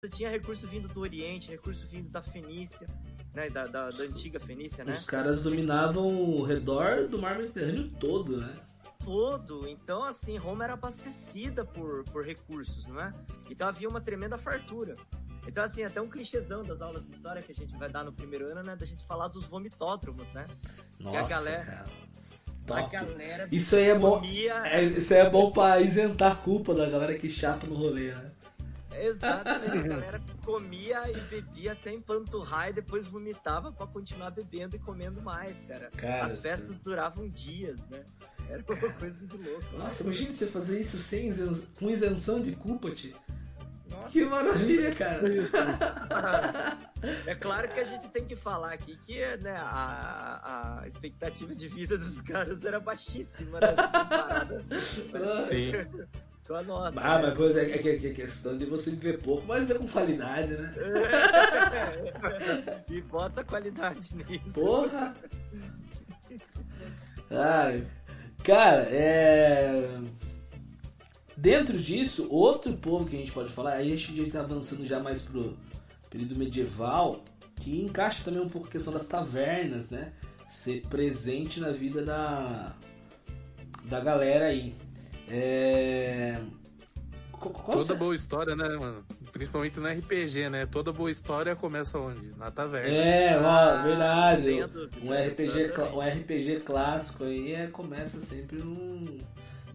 tinha recurso vindo do Oriente, recurso vindo da Fenícia, né? Da antiga Fenícia, né? Os caras dominavam o redor do mar Mediterrâneo todo, né? Todo. Então, assim, Roma era abastecida por recursos, não é? Então havia uma tremenda fartura. Então, assim, até um clichêzão das aulas de história que a gente vai dar no primeiro ano, né? Da gente falar dos vomitódromos, né? Nossa, que a galera, cara. a Top. galera Isso aí é bom. comia... Isso aí é bom pra isentar a culpa da galera que chapa no rolê, né? Exatamente, a galera comia e bebia até empanturrar e depois vomitava pra continuar bebendo e comendo mais, cara. Cara, as festas duravam dias, né? Era uma coisa de louco. Nossa, imagina você fazer isso com isenção de culpa, tio. Nossa. Que maravilha, cara. É claro que a gente tem que falar aqui que, né, a expectativa de vida dos caras era baixíssima, né? Comparada Sim. com a nossa. Ah, mas pois é questão de você viver pouco, mas viver com qualidade, né? E bota qualidade nisso. Porra! Cara, dentro disso, outro povo que a gente pode falar, aí a gente já tá avançando já mais pro período medieval, que encaixa também um pouco a questão das tavernas, né? Ser presente na vida da galera aí. Toda boa história, né, mano? Principalmente no RPG, né? Toda boa história começa onde? Na taverna. Verdade. Dúvida, Um RPG clássico aí começa sempre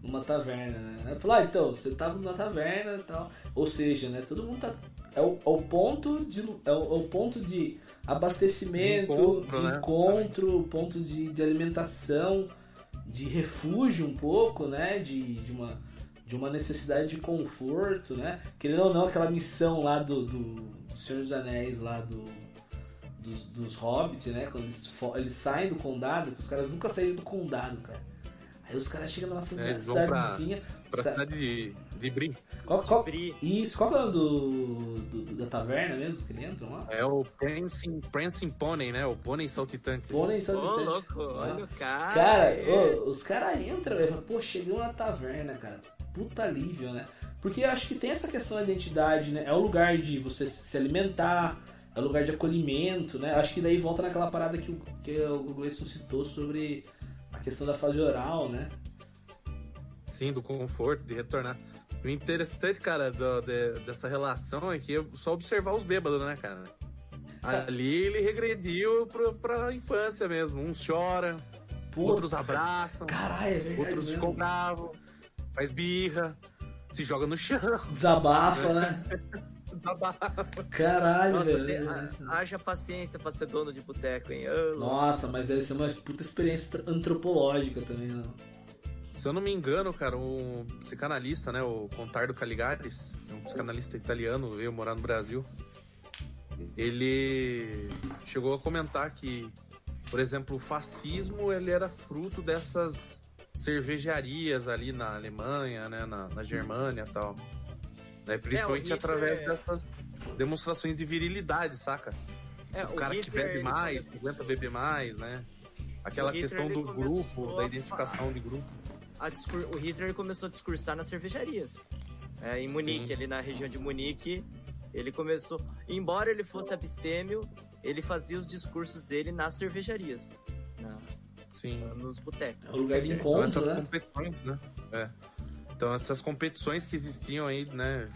numa taverna, né? Falar, então, você tava na taverna e tal. Ou seja, né? Todo mundo tá. É o ponto de abastecimento, de encontro, ponto de alimentação, de refúgio um pouco, né? De uma necessidade de conforto, né? Querendo ou não, aquela missão lá do Senhor dos Anéis, lá dos Hobbits, né? Quando eles saem do condado, que os caras nunca saíram do condado, cara. Aí os caras chegam numa cidadezinha. Pra cidade de Bri. Isso, qual que é o nome da taverna mesmo que eles entram lá? É o Prancing Pony, né? O pônei saltitante. Pônei saltitante. Ô, louco, olha o cara. Cara, os caras entram e falam, pô, chegamos na taverna, cara. Puta alívio, né? Porque eu acho que tem essa questão da identidade, né? É um lugar de você se alimentar, é um lugar de acolhimento, né? Acho que daí volta naquela parada que o Gleison citou sobre a questão da fase oral, né? Sim, do conforto, de retornar. O interessante, cara, dessa relação é que é só observar os bêbados, né, cara? Ali ele regrediu pra infância mesmo. Uns choram, outros abraçam, caralho, é verdade, outros ficam bravos, faz birra, se joga no chão. Desabafa, né? Desabafa. Caralho, Nossa, velho. haja paciência pra ser dono de boteco, hein? Nossa, mas deve ser uma puta experiência antropológica também, não? Se eu não me engano, cara, um psicanalista, né, o Contardo Caligares, um psicanalista italiano, veio morar no Brasil, ele chegou a comentar que, por exemplo, o fascismo ele era fruto dessas cervejarias ali na Alemanha, né, na Germânia e tal. Né, principalmente através dessas demonstrações de virilidade, saca? O cara que bebe mais, que aguenta beber mais, né? Aquela questão do grupo, da identificação de grupo. O Hitler começou a discursar nas cervejarias. Em Munique, Sim. ali na região de Munique, ele começou... Embora ele fosse abstêmio, ele fazia os discursos dele nas cervejarias. Sim. Nos botecos. É o lugar de Então, encontro, essas né? competições, né? Então essas competições que existiam aí, né,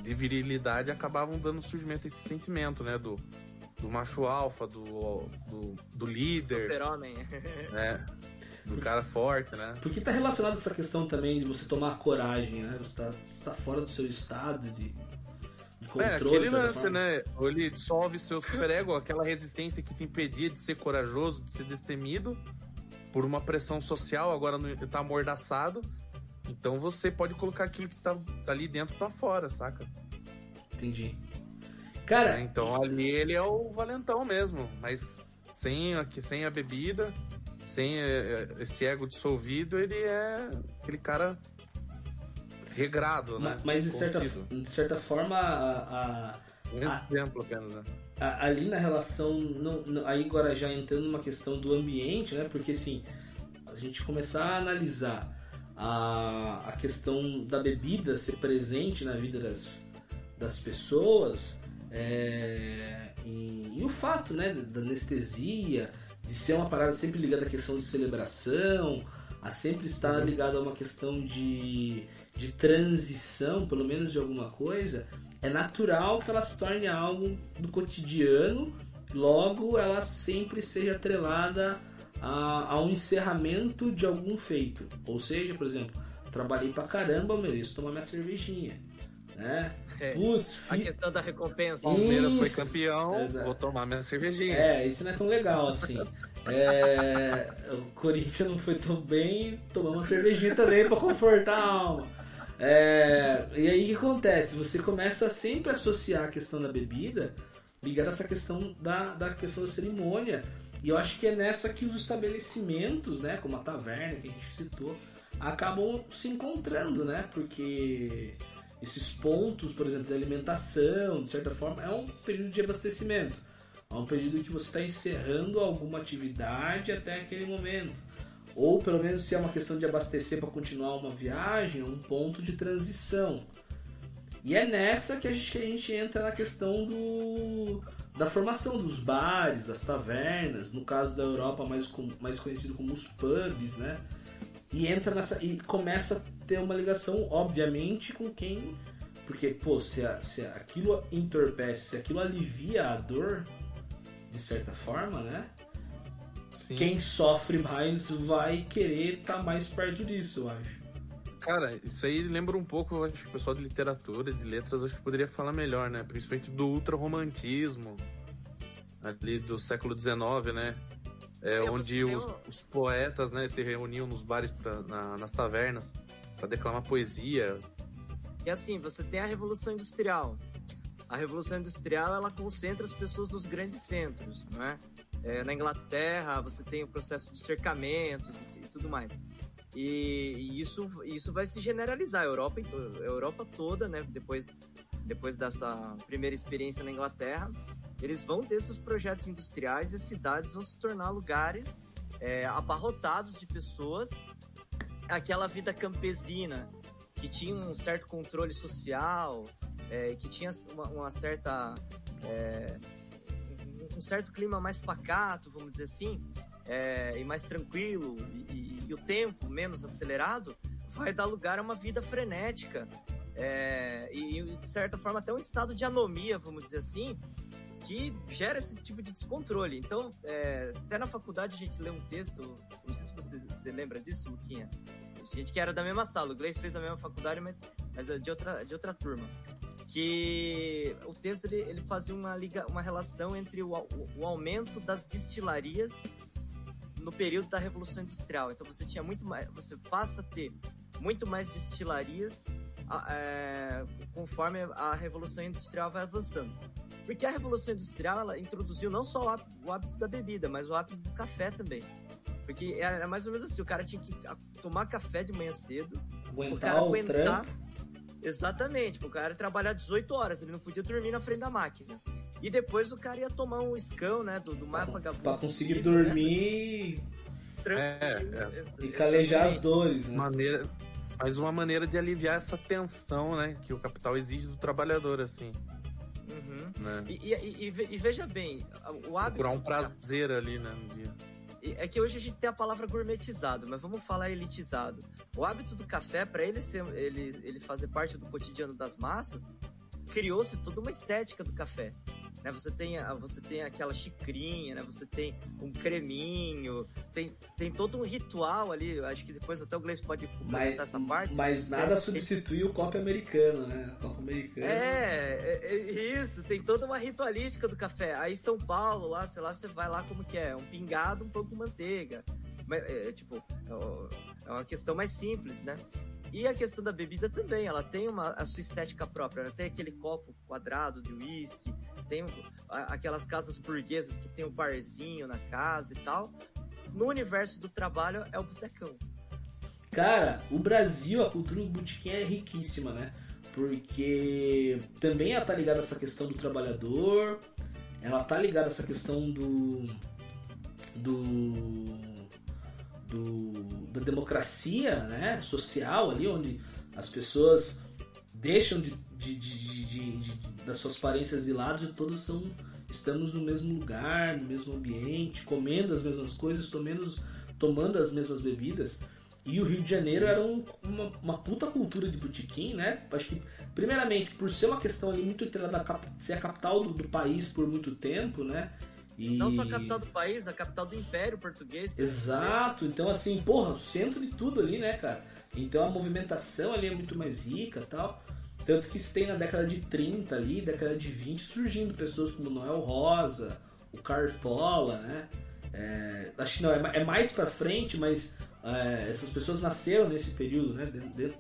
de virilidade, acabavam dando surgimento a esse sentimento, né, do macho alfa, do líder, Super-homem. do cara forte, né? Porque tá relacionado a essa questão também de você tomar coragem, né? Você tá fora do seu estado de controle. Aquele lance, né? Ele dissolve seu superego, aquela resistência que te impedia de ser corajoso, de ser destemido por uma pressão social, agora tá amordaçado. Então você pode colocar aquilo que tá ali dentro pra fora, saca? Entendi. Cara... Então ali ele é o valentão mesmo, mas sem a bebida, sem esse ego dissolvido, ele é aquele cara regrado, né? Mas de certa forma exemplo apenas, né? Ali na relação, aí agora já entrando numa questão do ambiente, né? Porque assim, a gente começar a analisar a questão da bebida ser presente na vida das pessoas, e o fato, né, da anestesia, de ser uma parada sempre ligada à questão de celebração, a sempre estar ligada a uma questão de transição, pelo menos de alguma coisa, é natural que ela se torne algo do cotidiano, logo ela sempre seja atrelada a um encerramento de algum feito. Ou seja, por exemplo, trabalhei pra caramba, eu mereço tomar minha cervejinha, né? Putz, A questão da recompensa. O Palmeiras foi campeão, vou tomar minha cervejinha. Isso não é tão legal assim. O Corinthians não foi tão bem, tomou uma cervejinha também pra confortar a alma. E aí o que acontece? Você começa a sempre associar a questão da bebida ligada a essa questão da questão da cerimônia. E eu acho que é nessa que os estabelecimentos, né, como a taverna que a gente citou, acabam se encontrando, né? Porque esses pontos, por exemplo, de alimentação, de certa forma, é um período de abastecimento. É um período que você está encerrando alguma atividade até aquele momento. Ou pelo menos se é uma questão de abastecer para continuar uma viagem, é um ponto de transição. E é nessa que a gente entra na questão da formação dos bares, das tavernas, no caso da Europa mais conhecido como os pubs, né? E entra nessa e começa a ter uma ligação, obviamente, com quem, porque se aquilo entorpece, se aquilo alivia a dor de certa forma, né? Sim. Quem sofre mais vai querer estar mais perto disso, eu acho. Cara, isso aí lembra um pouco, eu acho que o pessoal de literatura, de letras, acho que poderia falar melhor, né? Principalmente do ultra-romantismo, ali do século XIX, né? Onde os poetas, né, se reuniam nos bares, nas tavernas, para declamar poesia. E assim, você tem a Revolução Industrial. A Revolução Industrial, ela concentra as pessoas nos grandes centros, não é? Na Inglaterra, você tem o processo de cercamentos e tudo mais. E isso vai se generalizar. A Europa toda, né, depois dessa primeira experiência na Inglaterra, eles vão ter seus projetos industriais e as cidades vão se tornar lugares abarrotados de pessoas. Aquela vida campesina que tinha um certo controle social, que tinha uma certa um certo clima mais pacato, vamos dizer assim, e mais tranquilo, e o tempo menos acelerado, vai dar lugar a uma vida frenética, e de certa forma até um estado de anomia, vamos dizer assim, que gera esse tipo de descontrole. Então, até na faculdade a gente lê um texto, não sei se você lembra disso, Luquinha, a gente que era da mesma sala, o Gleice fez a mesma faculdade, mas de outra turma, que o texto ele fazia uma relação entre o aumento das destilarias no período da Revolução Industrial. Então você passa a ter muito mais destilarias conforme a Revolução Industrial vai avançando. Porque a Revolução Industrial, ela introduziu não só o hábito da bebida, mas o hábito do café também. Porque era mais ou menos assim, o cara tinha que tomar café de manhã cedo, aguentar o trampo. Exatamente, o cara ia trabalhar 18 horas, ele não podia dormir na frente da máquina. E depois o cara ia tomar um escão, né, do mais vagabundo. Pra conseguir dormir, né? E calejar as dores, né? Mas uma maneira de aliviar essa tensão, né, que o capital exige do trabalhador, assim. Uhum. Né? E veja bem, o hábito... Procurar um prazer ali, né, no dia. É que hoje a gente tem a palavra gourmetizado, mas vamos falar elitizado. O hábito do café, para ele fazer parte do cotidiano das massas, criou-se toda uma estética do café. Né? Você tem aquela xicrinha, né? Você tem um creminho, tem todo um ritual ali. Eu acho que depois até o Gleice pode complementar essa parte. Mas nada substitui o copo americano, né? O copo americano. Isso, tem toda uma ritualística do café. Aí São Paulo, lá, sei lá, você vai lá como que é? Um pingado, um pão com manteiga. É uma questão mais simples, né? E a questão da bebida também, ela tem a sua estética própria, ela tem aquele copo quadrado de uísque, tem aquelas casas burguesas que tem o barzinho na casa e tal. No universo do trabalho é o botecão. Cara, o Brasil, a cultura do botequim é riquíssima, né? Porque também ela tá ligada a essa questão do trabalhador, ela tá ligada a essa questão da democracia, né, social ali, onde as pessoas deixam das suas aparências de lado e todos estamos no mesmo lugar, no mesmo ambiente, comendo as mesmas coisas, tomando as mesmas bebidas. E o Rio de Janeiro era uma puta cultura de botequim, né? Acho que, primeiramente, por ser uma questão ali muito ser a capital do país por muito tempo, né? E... Não só a capital do país, a capital do Império Português. Exato, então assim, porra, o centro de tudo ali, né, cara? Então a movimentação ali é muito mais rica e tal. Tanto que se tem na década de 30 ali, década de 20, surgindo pessoas como Noel Rosa, o Cartola, né? Acho que não, é mais pra frente, mas essas pessoas nasceram nesse período, né?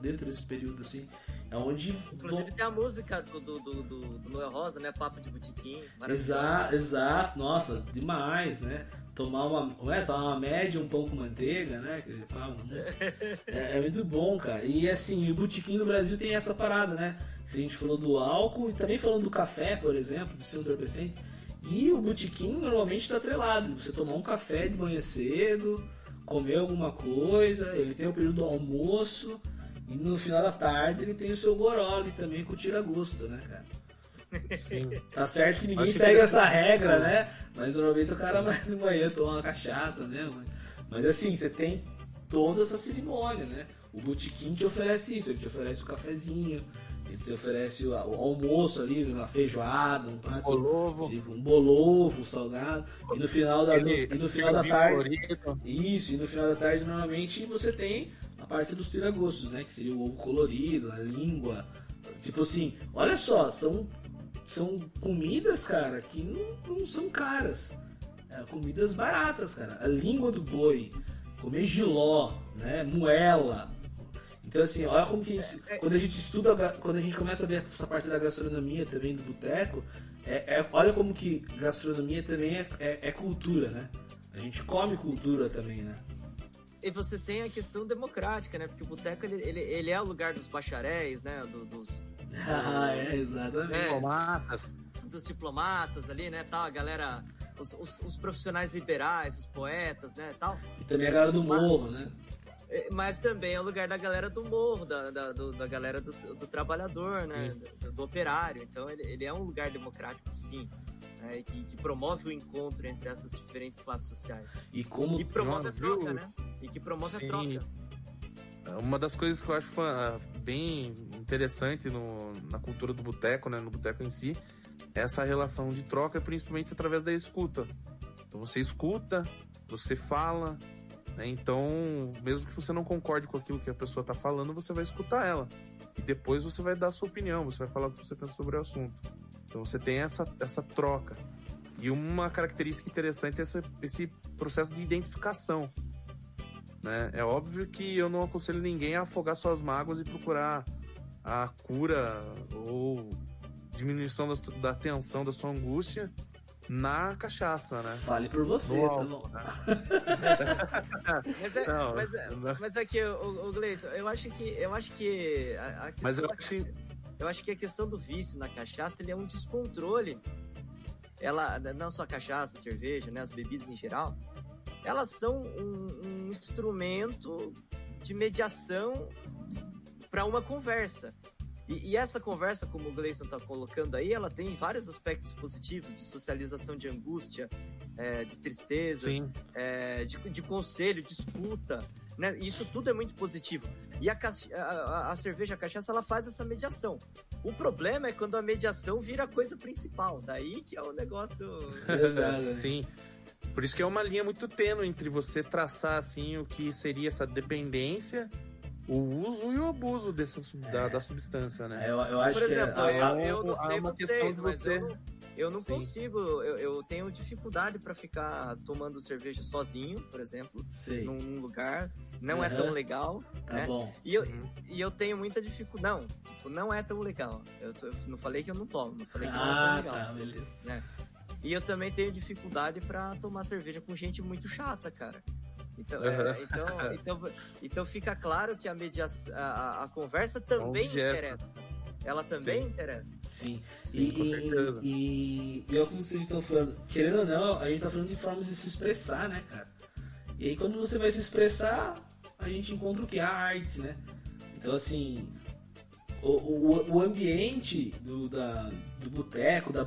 Dentro desse período, assim. É onde... Inclusive tem a música do Noel Rosa, né? Papo de Botequim. Exato, nossa, demais, né? Tomar uma média, um pão com manteiga, né? Que ele fala, é muito bom, cara. E assim, o botequim no Brasil tem essa parada, né? Se a gente falou do álcool e também falando do café, por exemplo, do seu entorpecente. E o botequim normalmente está atrelado. Você tomar um café de manhã cedo, comer alguma coisa, ele tem o período do almoço, e no final da tarde ele tem o seu gorole também com tira-gosto, né, cara? Sim. Tá certo que ninguém segue essa regra, né? Mas normalmente o cara vai de manhã tomar uma cachaça, né? Mas assim, você tem toda essa cerimônia, né? O botequim te oferece isso, ele te oferece o cafezinho, ele te oferece o almoço ali, uma feijoada, um prato, um bolovo, um salgado, e no final da tarde, isso, e no final da tarde normalmente você tem a parte dos tira-gostos, né? Que seria o ovo colorido, a língua, tipo assim, olha só, são comidas, cara, que não são caras, comidas baratas, cara, a língua do boi, comer jiló, né, moela. Então assim, olha como que quando a gente estuda, quando a gente começa a ver essa parte da gastronomia também do boteco, olha como que gastronomia também é cultura, né? A gente come cultura também, né? E você tem a questão democrática, né? Porque o boteco, ele é o lugar dos bacharéis, né? Exatamente. Diplomatas. Dos diplomatas ali, né? Tal, a galera... Os profissionais liberais, os poetas, né? Tal. E também a galera do morro, né? Mas também é o lugar da galera do morro, da galera do trabalhador, né? Do operário. Então ele é um lugar democrático, sim. Né? Que promove o encontro entre essas diferentes classes sociais. E promove a troca, né? E que promove a troca. Uma das coisas que eu acho bem interessante na cultura do boteco, né? No boteco em si, é essa relação de troca, principalmente através da escuta. Então você escuta, você fala... Então, mesmo que você não concorde com aquilo que a pessoa está falando, você vai escutar ela. E depois você vai dar a sua opinião, você vai falar o que você pensa sobre o assunto. Então você tem essa troca. E uma característica interessante é esse processo de identificação. Né? É óbvio que eu não aconselho ninguém a afogar suas mágoas e procurar a cura ou diminuição da tensão, da sua angústia na cachaça, né? Fale por você, tá bom? Mas é que, o Gleison, eu acho que eu acho que a questão do vício na cachaça, ele é um descontrole. Ela, não só a cachaça, a cerveja, né, as bebidas em geral, elas são um instrumento de mediação para uma conversa. E essa conversa, como o Gleison está colocando aí, ela tem vários aspectos positivos de socialização de angústia, de tristeza, de conselho, de escuta, né? Isso tudo é muito positivo. E a cerveja, a cachaça, ela faz essa mediação. O problema é quando a mediação vira a coisa principal. Daí que é o negócio... Exato. Sim. Por isso que é uma linha muito tênue entre você traçar assim, o que seria essa dependência... O uso e o abuso da substância, né? Eu acho por exemplo, que eu não sei uma vocês, questão de mas você... eu não consigo, eu tenho dificuldade para ficar tomando cerveja sozinho, por exemplo, num lugar, não é tão legal, né? Bom. E eu tenho muita dificuldade, não é tão legal. Eu não falei que eu não tomo, não falei que não é tão legal. Tá, beleza. Né? E eu também tenho dificuldade para tomar cerveja com gente muito chata, cara. Então fica claro que a conversa também interessa. Ela também interessa. Sim. Com certeza. E como vocês estão falando, querendo ou não, a gente tá falando de formas de se expressar, né, cara? E aí quando você vai se expressar, a gente encontra o que? A arte, né? Então assim, o ambiente do boteco, da